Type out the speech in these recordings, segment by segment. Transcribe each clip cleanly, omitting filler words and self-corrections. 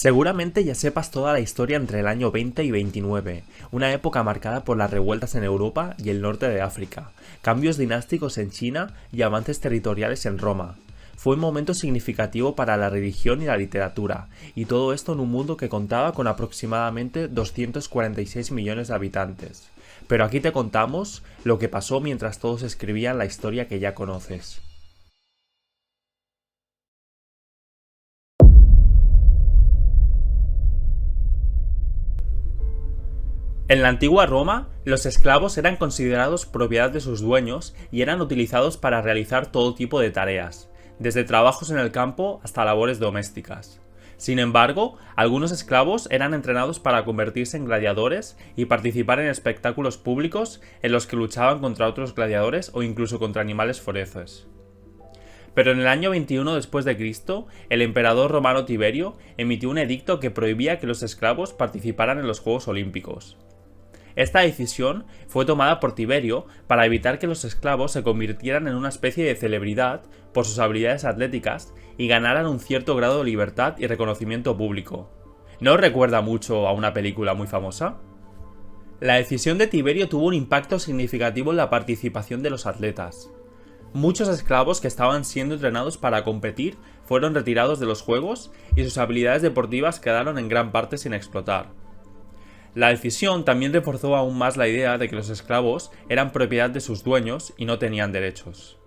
Seguramente ya sepas toda la historia entre el año 20 y 29, una época marcada por las revueltas en Europa y el norte de África, cambios dinásticos en China y avances territoriales en Roma. Fue un momento significativo para la religión y la literatura, y todo esto en un mundo que contaba con aproximadamente 246 millones de habitantes. Pero aquí te contamos lo que pasó mientras todos escribían la historia que ya conoces. En la antigua Roma, los esclavos eran considerados propiedad de sus dueños y eran utilizados para realizar todo tipo de tareas, desde trabajos en el campo hasta labores domésticas. Sin embargo, algunos esclavos eran entrenados para convertirse en gladiadores y participar en espectáculos públicos en los que luchaban contra otros gladiadores o incluso contra animales feroces. Pero en el año 21 después de Cristo, el emperador romano Tiberio emitió un edicto que prohibía que los esclavos participaran en los Juegos Olímpicos. Esta decisión fue tomada por Tiberio para evitar que los esclavos se convirtieran en una especie de celebridad por sus habilidades atléticas y ganaran un cierto grado de libertad y reconocimiento público. ¿No os recuerda mucho a una película muy famosa? La decisión de Tiberio tuvo un impacto significativo en la participación de los atletas. Muchos esclavos que estaban siendo entrenados para competir fueron retirados de los juegos y sus habilidades deportivas quedaron en gran parte sin explotar. La decisión también reforzó aún más la idea de que los esclavos eran propiedad de sus dueños y no tenían derechos.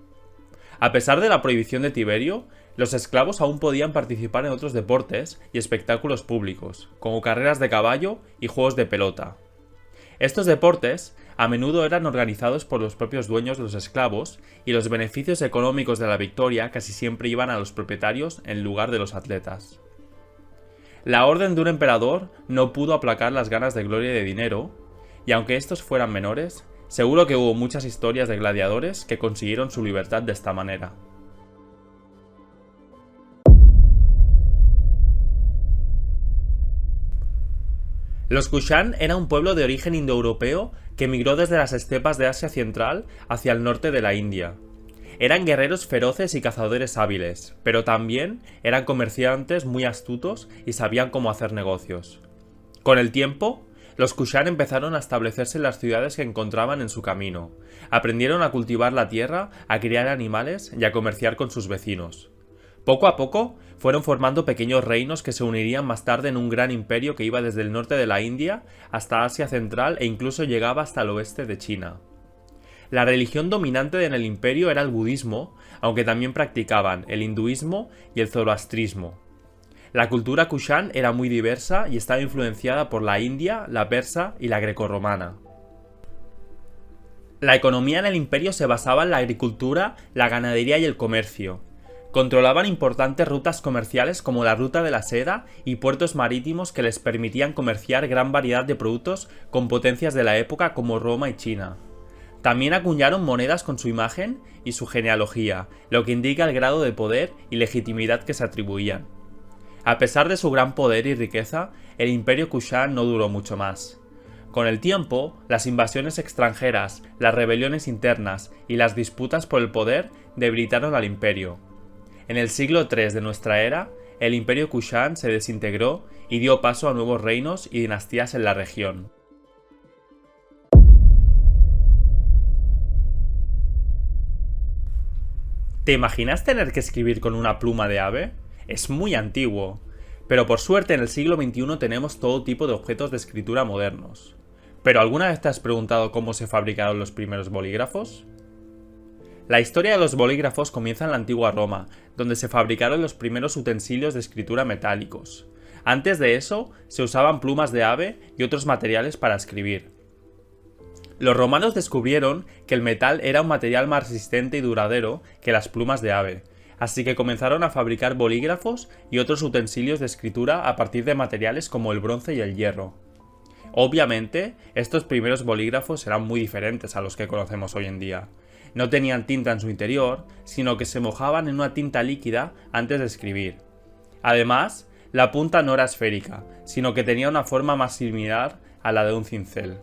A pesar de la prohibición de Tiberio, los esclavos aún podían participar en otros deportes y espectáculos públicos, como carreras de caballo y juegos de pelota. Estos deportes a menudo eran organizados por los propios dueños de los esclavos y los beneficios económicos de la victoria casi siempre iban a los propietarios en lugar de los atletas. La orden de un emperador no pudo aplacar las ganas de gloria y de dinero, y aunque estos fueran menores, seguro que hubo muchas historias de gladiadores que consiguieron su libertad de esta manera. Los Kushan era un pueblo de origen indoeuropeo que migró desde las estepas de Asia Central hacia el norte de la India. Eran guerreros feroces y cazadores hábiles, pero también eran comerciantes muy astutos y sabían cómo hacer negocios. Con el tiempo, los Kushan empezaron a establecerse en las ciudades que encontraban en su camino. Aprendieron a cultivar la tierra, a criar animales y a comerciar con sus vecinos. Poco a poco, fueron formando pequeños reinos que se unirían más tarde en un gran imperio que iba desde el norte de la India hasta Asia Central e incluso llegaba hasta el oeste de China. La religión dominante en el imperio era el budismo, aunque también practicaban el hinduismo y el zoroastrismo. La cultura Kushan era muy diversa y estaba influenciada por la india, la persa y la grecorromana. La economía en el imperio se basaba en la agricultura, la ganadería y el comercio. Controlaban importantes rutas comerciales como la ruta de la seda y puertos marítimos que les permitían comerciar gran variedad de productos con potencias de la época como Roma y China. También acuñaron monedas con su imagen y su genealogía, lo que indica el grado de poder y legitimidad que se atribuían. A pesar de su gran poder y riqueza, el imperio Kushan no duró mucho más. Con el tiempo, las invasiones extranjeras, las rebeliones internas y las disputas por el poder debilitaron al imperio. En el siglo III de nuestra era, el imperio Kushan se desintegró y dio paso a nuevos reinos y dinastías en la región. ¿Te imaginas tener que escribir con una pluma de ave? Es muy antiguo. Pero por suerte en el siglo XXI tenemos todo tipo de objetos de escritura modernos. ¿Pero alguna vez te has preguntado cómo se fabricaron los primeros bolígrafos? La historia de los bolígrafos comienza en la antigua Roma, donde se fabricaron los primeros utensilios de escritura metálicos. Antes de eso, se usaban plumas de ave y otros materiales para escribir. Los romanos descubrieron que el metal era un material más resistente y duradero que las plumas de ave, así que comenzaron a fabricar bolígrafos y otros utensilios de escritura a partir de materiales como el bronce y el hierro. Obviamente, estos primeros bolígrafos eran muy diferentes a los que conocemos hoy en día. No tenían tinta en su interior, sino que se mojaban en una tinta líquida antes de escribir. Además, la punta no era esférica, sino que tenía una forma más similar a la de un cincel.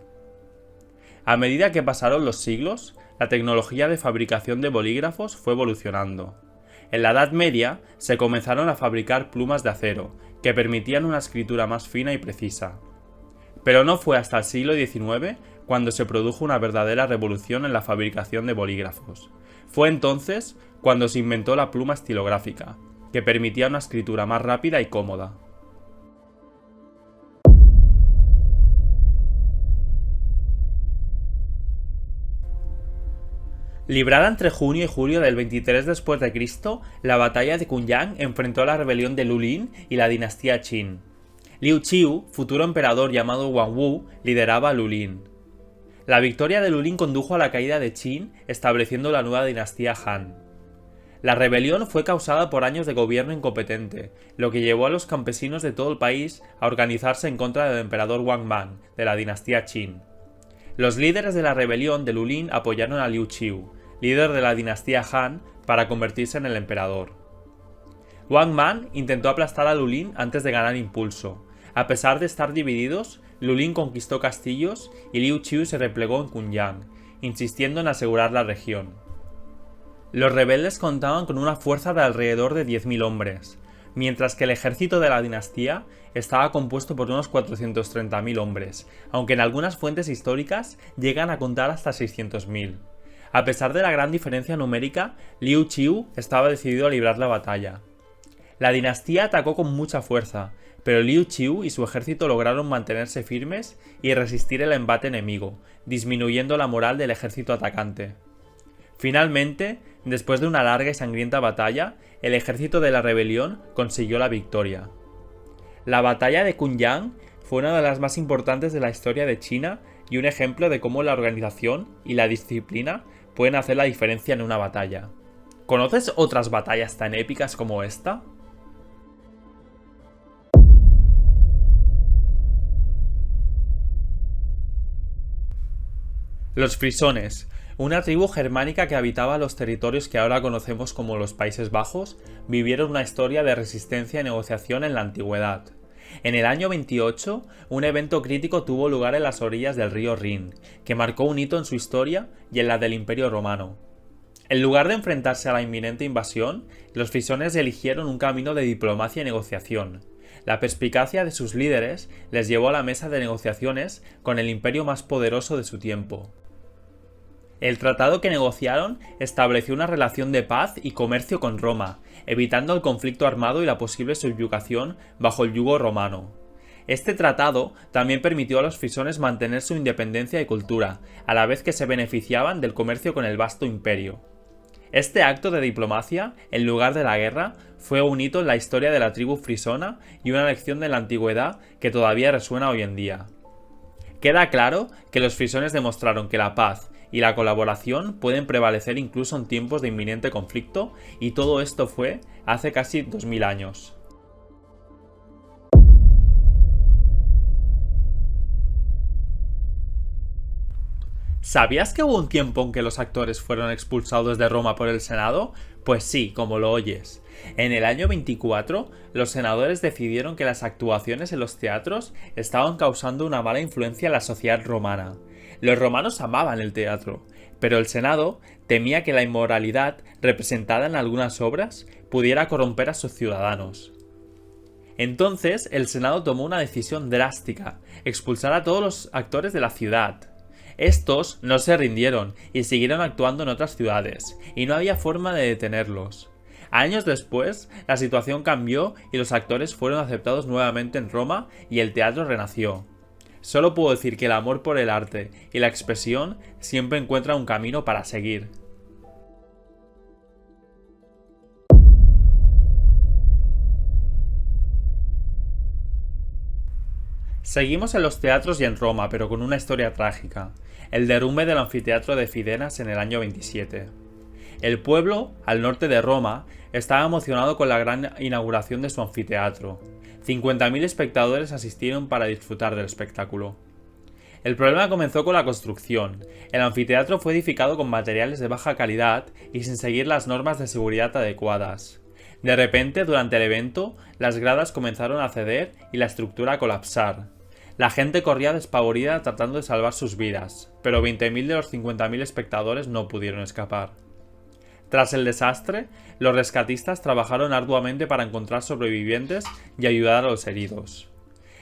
A medida que pasaron los siglos, la tecnología de fabricación de bolígrafos fue evolucionando. En la Edad Media se comenzaron a fabricar plumas de acero, que permitían una escritura más fina y precisa. Pero no fue hasta el siglo XIX cuando se produjo una verdadera revolución en la fabricación de bolígrafos. Fue entonces cuando se inventó la pluma estilográfica, que permitía una escritura más rápida y cómoda. Librada entre junio y julio del 23 después de Cristo, la batalla de Kunyang enfrentó a la rebelión de Lulin y la dinastía Qin. Liu Qiu, futuro emperador llamado Wang Wu, lideraba a Lulin. La victoria de Lulin condujo a la caída de Qin, estableciendo la nueva dinastía Han. La rebelión fue causada por años de gobierno incompetente, lo que llevó a los campesinos de todo el país a organizarse en contra del emperador Wang Mang, de la dinastía Qin. Los líderes de la rebelión de Lulin apoyaron a Liu Qiu, líder de la dinastía Han, para convertirse en el emperador. Wang Mang intentó aplastar a Lulin antes de ganar impulso. A pesar de estar divididos, Lulin conquistó castillos y Liu Qiu se replegó en Kunyang, insistiendo en asegurar la región. Los rebeldes contaban con una fuerza de alrededor de 10.000 hombres, mientras que el ejército de la dinastía estaba compuesto por unos 430.000 hombres, aunque en algunas fuentes históricas llegan a contar hasta 600.000. A pesar de la gran diferencia numérica, Liu Qiu estaba decidido a librar la batalla. La dinastía atacó con mucha fuerza, pero Liu Qiu y su ejército lograron mantenerse firmes y resistir el embate enemigo, disminuyendo la moral del ejército atacante. Finalmente, después de una larga y sangrienta batalla, el ejército de la rebelión consiguió la victoria. La batalla de Kunyang fue una de las más importantes de la historia de China y un ejemplo de cómo la organización y la disciplina pueden hacer la diferencia en una batalla. ¿Conoces otras batallas tan épicas como esta? Los frisones, una tribu germánica que habitaba los territorios que ahora conocemos como los Países Bajos, vivieron una historia de resistencia y negociación en la antigüedad. En el año 28, un evento crítico tuvo lugar en las orillas del río Rin, que marcó un hito en su historia y en la del Imperio Romano. En lugar de enfrentarse a la inminente invasión, los frisones eligieron un camino de diplomacia y negociación. La perspicacia de sus líderes les llevó a la mesa de negociaciones con el imperio más poderoso de su tiempo. El tratado que negociaron estableció una relación de paz y comercio con Roma, evitando el conflicto armado y la posible subyugación bajo el yugo romano. Este tratado también permitió a los frisones mantener su independencia y cultura, a la vez que se beneficiaban del comercio con el vasto imperio. Este acto de diplomacia, en lugar de la guerra, fue un hito en la historia de la tribu frisona y una lección de la antigüedad que todavía resuena hoy en día. Queda claro que los frisones demostraron que la paz y la colaboración pueden prevalecer incluso en tiempos de inminente conflicto, y todo esto fue hace casi 2000 años. ¿Sabías que hubo un tiempo en que los actores fueron expulsados de Roma por el Senado? Pues sí, como lo oyes. En el año 24, los senadores decidieron que las actuaciones en los teatros estaban causando una mala influencia en la sociedad romana. Los romanos amaban el teatro, pero el Senado temía que la inmoralidad representada en algunas obras pudiera corromper a sus ciudadanos. Entonces, el Senado tomó una decisión drástica: expulsar a todos los actores de la ciudad. Estos no se rindieron y siguieron actuando en otras ciudades, y no había forma de detenerlos. Años después, la situación cambió y los actores fueron aceptados nuevamente en Roma y el teatro renació. Solo puedo decir que el amor por el arte y la expresión siempre encuentra un camino para seguir. Seguimos en los teatros y en Roma, pero con una historia trágica: el derrumbe del anfiteatro de Fidenas en el año 27. El pueblo, al norte de Roma, estaba emocionado con la gran inauguración de su anfiteatro. 50.000 espectadores asistieron para disfrutar del espectáculo. El problema comenzó con la construcción. El anfiteatro fue edificado con materiales de baja calidad y sin seguir las normas de seguridad adecuadas. De repente, durante el evento, las gradas comenzaron a ceder y la estructura a colapsar. La gente corría despavorida tratando de salvar sus vidas, pero 20.000 de los 50.000 espectadores no pudieron escapar. Tras el desastre, los rescatistas trabajaron arduamente para encontrar sobrevivientes y ayudar a los heridos.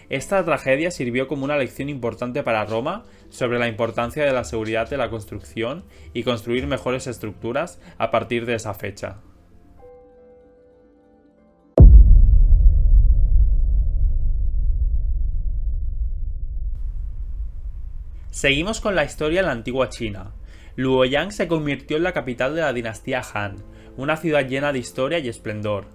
Esta tragedia sirvió como una lección importante para Roma sobre la importancia de la seguridad de la construcción y construir mejores estructuras a partir de esa fecha. Seguimos con la historia en la antigua China. Luoyang se convirtió en la capital de la dinastía Han, una ciudad llena de historia y esplendor.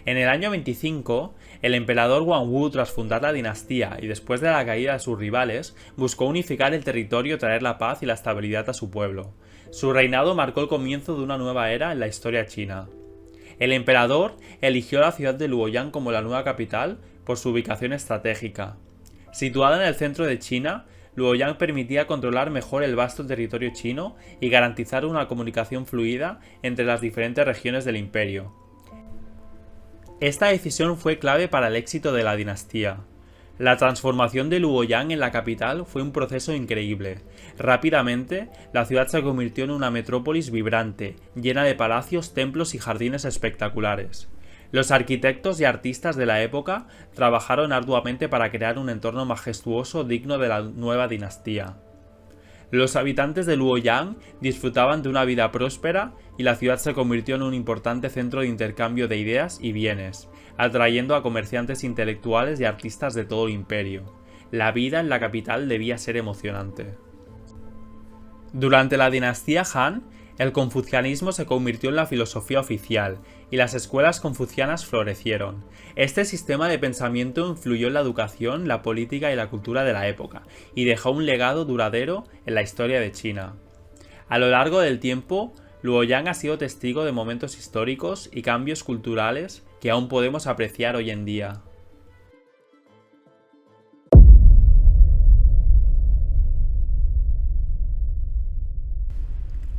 En el año 25, el emperador Guangwu, tras fundar la dinastía y después de la caída de sus rivales, buscó unificar el territorio y traer la paz y la estabilidad a su pueblo. Su reinado marcó el comienzo de una nueva era en la historia china. El emperador eligió la ciudad de Luoyang como la nueva capital por su ubicación estratégica. Situada en el centro de China, Luoyang permitía controlar mejor el vasto territorio chino y garantizar una comunicación fluida entre las diferentes regiones del imperio. Esta decisión fue clave para el éxito de la dinastía. La transformación de Luoyang en la capital fue un proceso increíble. Rápidamente, la ciudad se convirtió en una metrópolis vibrante, llena de palacios, templos y jardines espectaculares. Los arquitectos y artistas de la época trabajaron arduamente para crear un entorno majestuoso digno de la nueva dinastía. Los habitantes de Luoyang disfrutaban de una vida próspera y la ciudad se convirtió en un importante centro de intercambio de ideas y bienes, atrayendo a comerciantes intelectuales y artistas de todo el imperio. La vida en la capital debía ser emocionante. Durante la dinastía Han, el confucianismo se convirtió en la filosofía oficial y las escuelas confucianas florecieron. Este sistema de pensamiento influyó en la educación, la política y la cultura de la época y dejó un legado duradero en la historia de China. A lo largo del tiempo, Luoyang ha sido testigo de momentos históricos y cambios culturales que aún podemos apreciar hoy en día.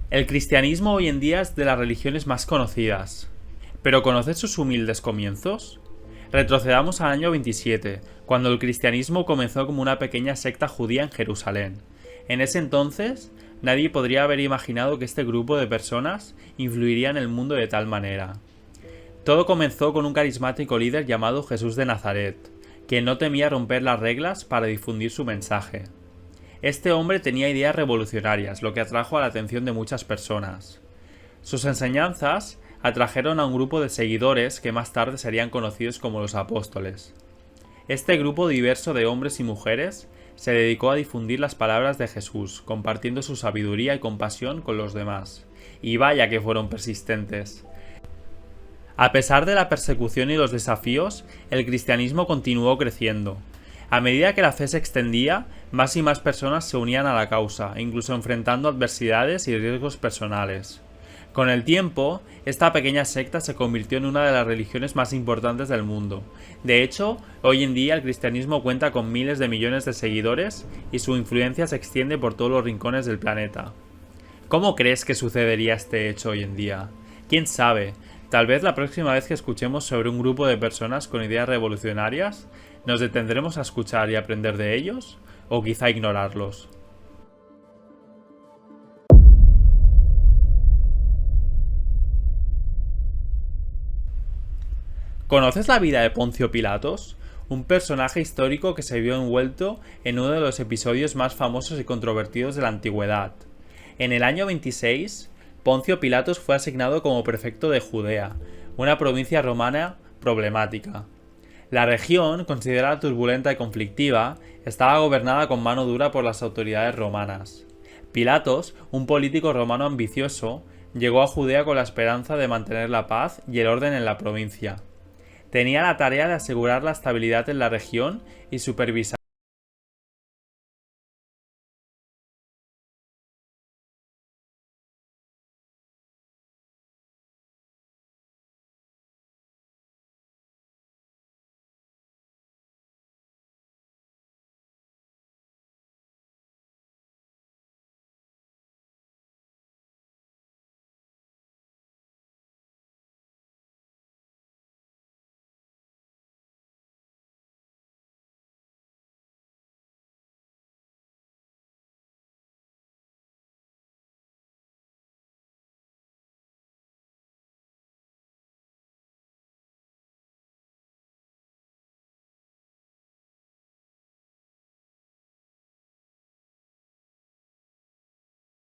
El cristianismo hoy en día es de las religiones más conocidas. ¿Pero conoces sus humildes comienzos? Retrocedamos al año 27, cuando el cristianismo comenzó como una pequeña secta judía en Jerusalén. En ese entonces, nadie podría haber imaginado que este grupo de personas influiría en el mundo de tal manera. Todo comenzó con un carismático líder llamado Jesús de Nazaret, quien no temía romper las reglas para difundir su mensaje. Este hombre tenía ideas revolucionarias, lo que atrajo a la atención de muchas personas. Sus enseñanzas atrajeron a un grupo de seguidores que más tarde serían conocidos como los apóstoles. Este grupo diverso de hombres y mujeres se dedicó a difundir las palabras de Jesús, compartiendo su sabiduría y compasión con los demás. Y vaya que fueron persistentes. A pesar de la persecución y los desafíos, el cristianismo continuó creciendo. A medida que la fe se extendía, más y más personas se unían a la causa, incluso enfrentando adversidades y riesgos personales. Con el tiempo, esta pequeña secta se convirtió en una de las religiones más importantes del mundo. De hecho, hoy en día el cristianismo cuenta con miles de millones de seguidores y su influencia se extiende por todos los rincones del planeta. ¿Cómo crees que sucedería este hecho hoy en día? ¿Quién sabe? Tal vez la próxima vez que escuchemos sobre un grupo de personas con ideas revolucionarias, ¿nos detendremos a escuchar y aprender de ellos? ¿O quizá ignorarlos? ¿Conoces la vida de Poncio Pilatos? Un personaje histórico que se vio envuelto en uno de los episodios más famosos y controvertidos de la antigüedad. En el año 26, Poncio Pilatos fue asignado como prefecto de Judea, una provincia romana problemática. La región, considerada turbulenta y conflictiva, estaba gobernada con mano dura por las autoridades romanas. Pilatos, un político romano ambicioso, llegó a Judea con la esperanza de mantener la paz y el orden en la provincia. Tenía la tarea de asegurar la estabilidad en la región y supervisar